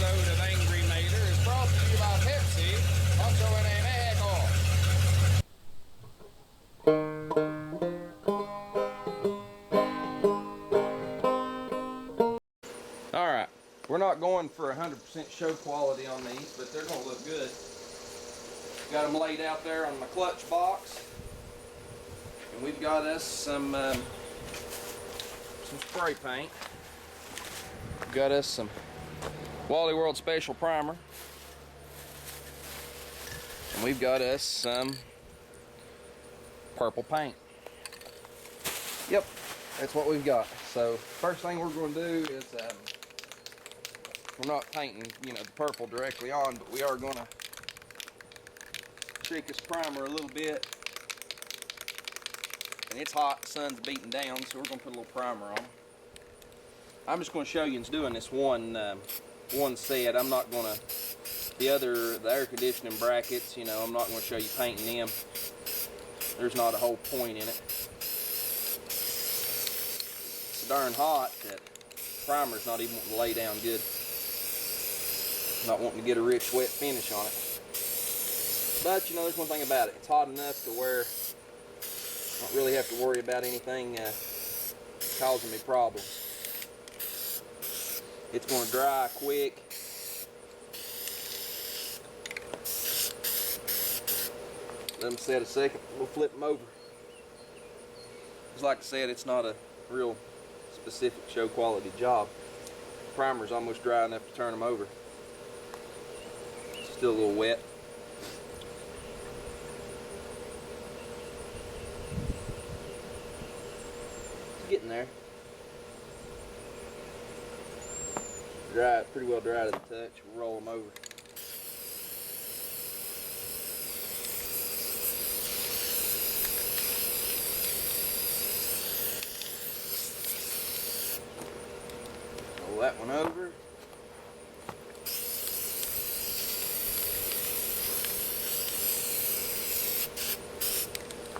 episode of Angry Mater is brought to you by Pepsi, Poncho en Mexico. Alright, we're not going for 100% show quality on these, but they're going to look good. Got them laid out there on my clutch box. And we've got us some spray paint. We've got us some Wally World Special Primer. And we've got us some purple paint. Yep, that's what we've got. So first thing we're going to do is, we're not painting, the purple directly on, but we are going to shake this primer a little bit. And it's hot, the sun's beating down, so we're going to put a little primer on. I'm just going to show you doing this one set. I'm not going to, the air conditioning brackets, I'm not going to show you painting them. There's not a whole point in it. It's so darn hot that primer's not even wanting to lay down good. Not wanting to get a rich wet finish on it. But there's one thing about it. It's hot enough to where I don't really have to worry about anything causing me problems. It's going to dry quick. Let them set a second. We'll flip them over. Just like I said, it's not a real specific show quality job. The primer's almost dry enough to turn them over. It's still a little wet. It's getting there. Dry, pretty well dry to the touch. We'll roll them over. Roll that one over.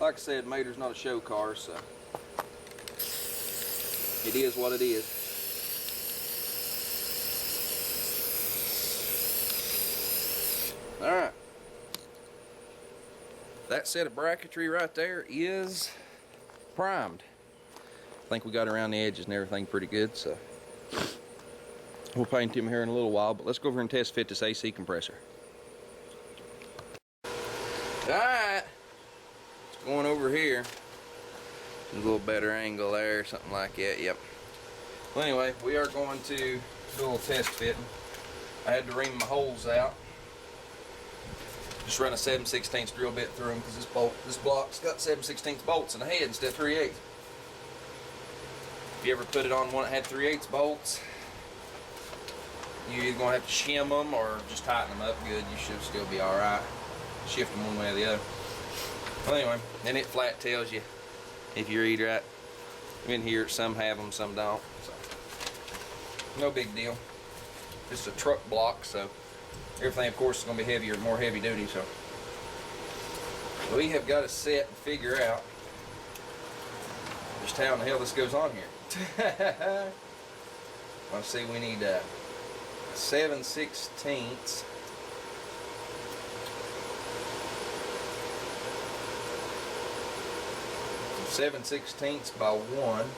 Like I said, Mater's not a show car, so it is what it is. Alright, that set of bracketry right there is primed. I think we got around the edges and everything pretty good, so we'll paint them here in a little while, but let's go over and test fit this AC compressor. Alright, it's going over here. A little better angle there, something like that, yep. Well anyway, we are going to do a little test fitting. I had to ream my holes out. Just run a 7/16 drill bit through them because this block's got 7/16 bolts in the head instead of 3/8. If you ever put it on one that had 3/8 bolts, you're either gonna have to shim them or just tighten them up good. You should still be all right. Shift them one way or the other. Well, anyway, then it flat tells you if you read right. In here, some have them, some don't. So, no big deal. It's a truck block, so. Everything, of course, is going to be heavier, more heavy duty, so we have got to set and figure out just how in the hell this goes on here. Let's see, we need 7/16. Seven 7/16 by 1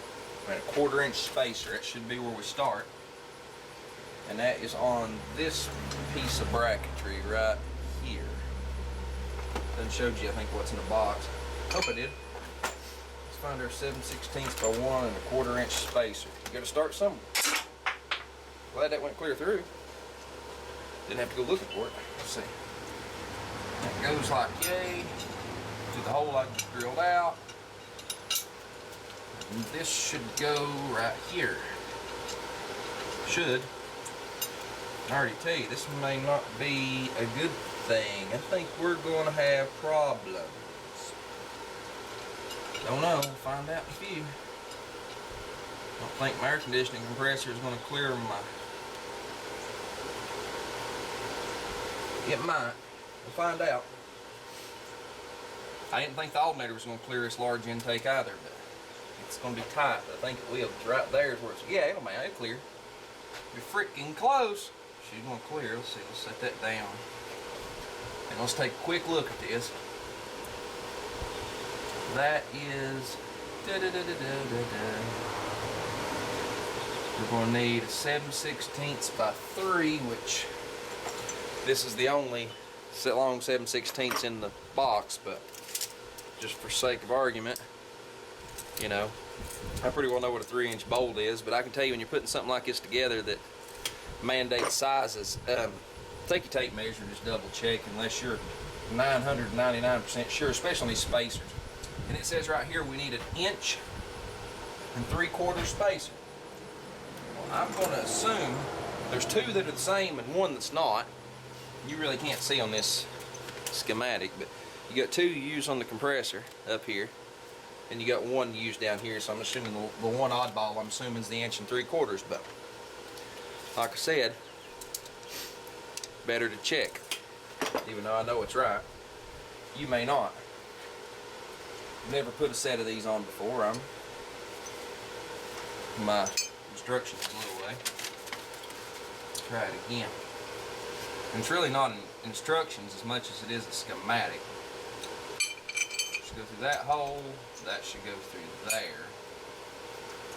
and a 1/4 inch spacer. That should be where we start. And that is on this piece of bracketry right here. Done showed you, I think, what's in the box. Hope I did. Let's find our 7/16 by 1 and a 1/4 inch spacer. You gotta start somewhere. Glad that went clear through. Didn't have to go looking for it. Let's see. It goes like yay. To the hole I just drilled out. And this should go right here. Should. I already tell you, this may not be a good thing. I think we're going to have problems. Don't know. We'll find out in a few. I don't think my air conditioning compressor is going to clear my... It might. We'll find out. I didn't think the alternator was going to clear this large intake either, but it's going to be tight. I think it will. It's right there is where it's... Yeah, it'll clear. Be freaking close. she's going to clear. Let's see, let's set that down. And let's take a quick look at this. That is, we're going to need a 7/16 by 3, which this is the only long 7/16 in the box, but just for sake of argument, you know, I pretty well know what a 3-inch bolt is, but I can tell you when you're putting something like this together that mandates sizes, take your tape measure and just double check unless you're 999% sure, especially on these spacers. And it says right here we need 1 3/4 inch spacer. Well, I'm going to assume there's 2 that are the same and 1 that's not. You really can't see on this schematic, but you got 2 you use on the compressor up here, and you got 1 used down here. So I'm assuming the one oddball, I'm assuming, is the 1 3/4. But like I said, better to check, even though I know it's right. You may not. Never put a set of these on before. My instructions a little way. Try it again. And it's really not instructions as much as it is a schematic. Should go through that hole. That should go through there.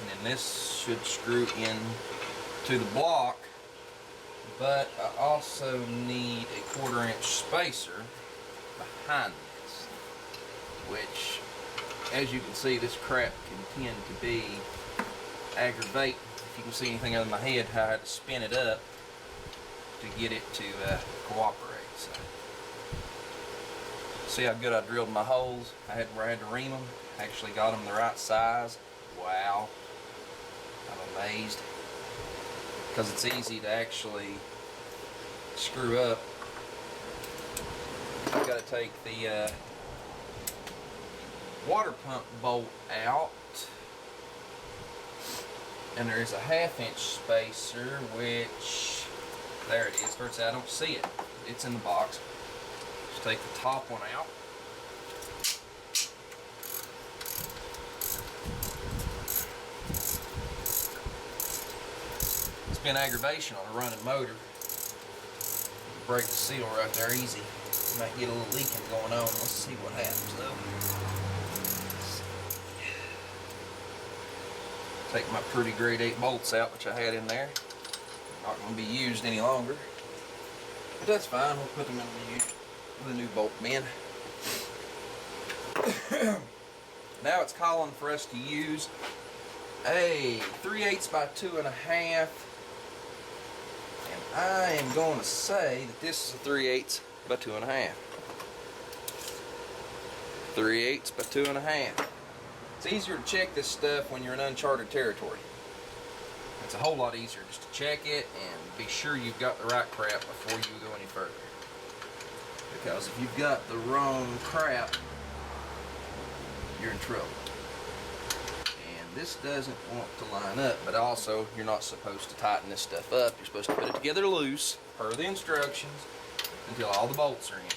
And then this should screw in to the block. But I also need a 1/4 inch spacer behind this, which, as you can see, this crap can tend to be aggravating. If you can see anything other than my head, how I had to spin it up to get it to cooperate. So, see how good I drilled my holes? I had where I had to ream them. Actually got them the right size. Wow, I'm amazed. Because it's easy to actually screw up. I've got to take the water pump bolt out, and there is a 1/2 inch spacer, which, there it is. First, I don't see it. It's in the box. Just take the top one out. It's been aggravation on a running motor. Break the seal right there easy. Might get a little leaking going on. Let's see what happens though. Take my pretty grade 8 bolts out, which I had in there. Not going to be used any longer, but that's fine. We'll put them in the new bolt bin. Now it's calling for us to use a 3/8 by 2.5, and I am going to say that this is a 3/8 by 2.5. 3/8 by 2.5. It's easier to check this stuff when you're in uncharted territory. It's a whole lot easier just to check it and be sure you've got the right crap before you go any further. Because if you've got the wrong crap, you're in trouble. And this doesn't want to line up, but also you're not supposed to tighten this stuff up. You're supposed to put it together loose, per the instructions, until all the bolts are in.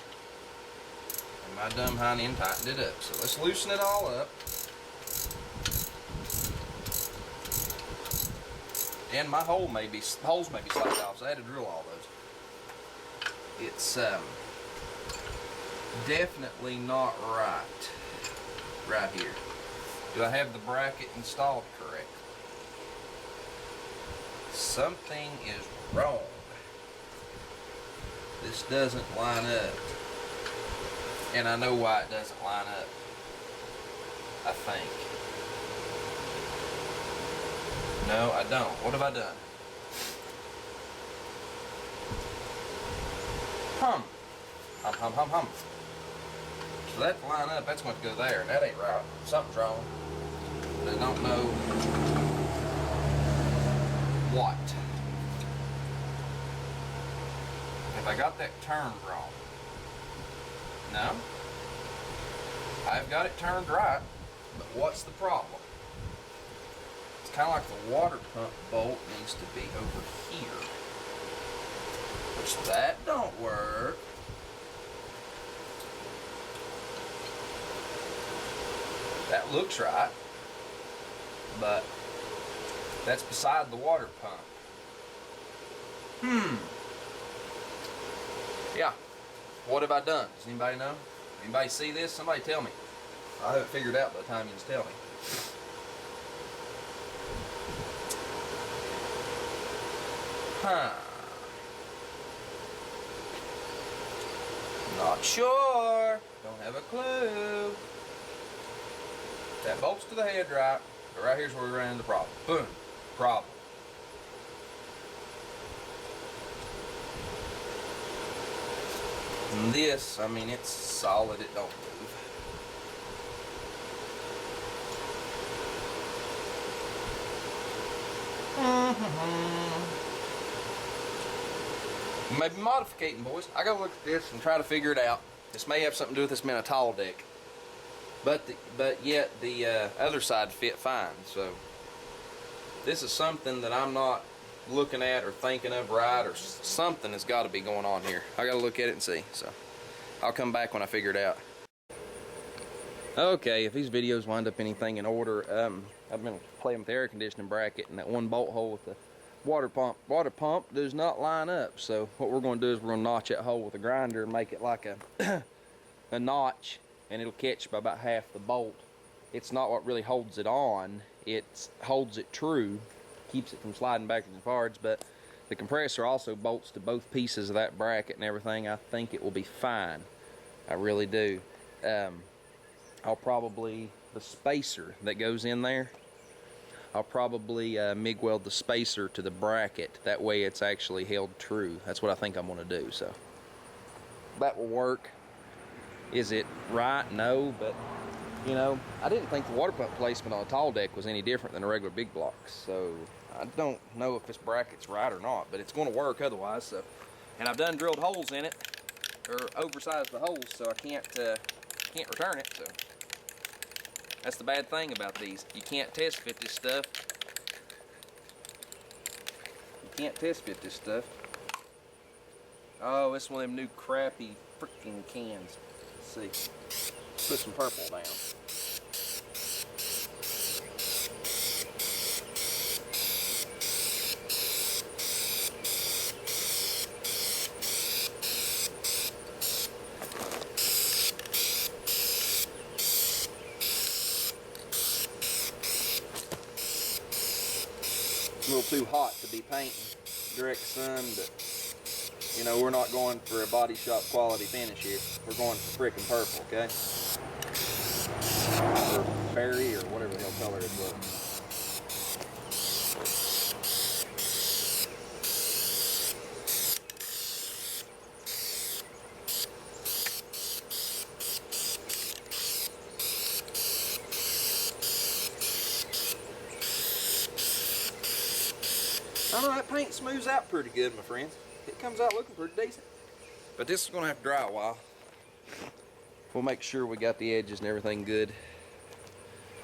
And my dumb hind end tightened it up. So let's loosen it all up. And my holes may be sliced off, so I had to drill all those. It's definitely not right here. Do I have the bracket installed correct? Something is wrong. This doesn't line up. And I know why it doesn't line up, I think. No, I don't. What have I done? Hum. So that line up, that's going to go there, and that ain't right. Something's wrong. But I don't know what. Have I got that turned wrong? No. I've got it turned right, but what's the problem? It's kind of like the water pump bolt needs to be over here. Which that don't work. That looks right, but that's beside the water pump. yeah, what have I done? Does anybody know? Anybody see this? Somebody tell me. I have it figured out by the time you just tell me. Huh. Not sure. Don't have a clue. That bolts to the head right. But right here's where we ran into the problem. Boom. Problem. And this, I mean, it's solid. It don't move. Maybe modificating, boys. I gotta look at this and try to figure it out. This may have something to do with this being a tall deck, but yet the other side fit fine. So this is something that I'm not looking at or thinking of right, or something has got to be going on here. I gotta look at it and see. So I'll come back when I figure it out. Okay, if these videos wind up anything in order, I've been playing with the air conditioning bracket, and that one bolt hole with the water pump does not line up. So what we're going to do is we're going to notch that hole with a grinder and make it like a a notch, and it'll catch by about half the bolt. It's not what really holds it on, it holds it true, keeps it from sliding backwards and forwards, but the compressor also bolts to both pieces of that bracket and everything. I think it will be fine. I really do. I'll probably, the spacer that goes in there, I'll probably MIG weld the spacer to the bracket. That way it's actually held true. That's what I think I'm going to do. So that will work. Is it right? No, but you know, I didn't think the water pump placement on a tall deck was any different than a regular big block. So I don't know if this bracket's right or not, but it's going to work otherwise. So, and I've done drilled holes in it, or oversized the holes, so I can't return it. So that's the bad thing about these. You can't test fit this stuff. You can't test fit this stuff. Oh, it's one of them new crappy freaking cans. Let's see. Put some purple down. A little too hot to be painting direct sun, but you know, we're not going for a body shop quality finish here. We're going for frickin' purple, okay? Or berry, or whatever the hell color it was. I know that paint smooths out pretty good, my friends. It comes out looking pretty decent. But this is going to have to dry a while. We'll make sure we got the edges and everything good,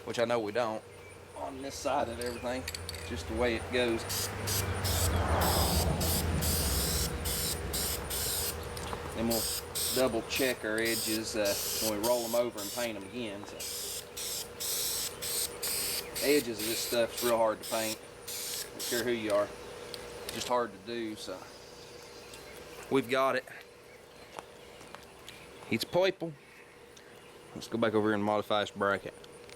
which I know we don't on this side of everything, just the way it goes. Then we'll double check our edges when we roll them over and paint them again. So, edges of this stuff's real hard to paint. I don't care who you are. It's just hard to do, so we've got it. It's purple. Let's go back over here and modify this bracket.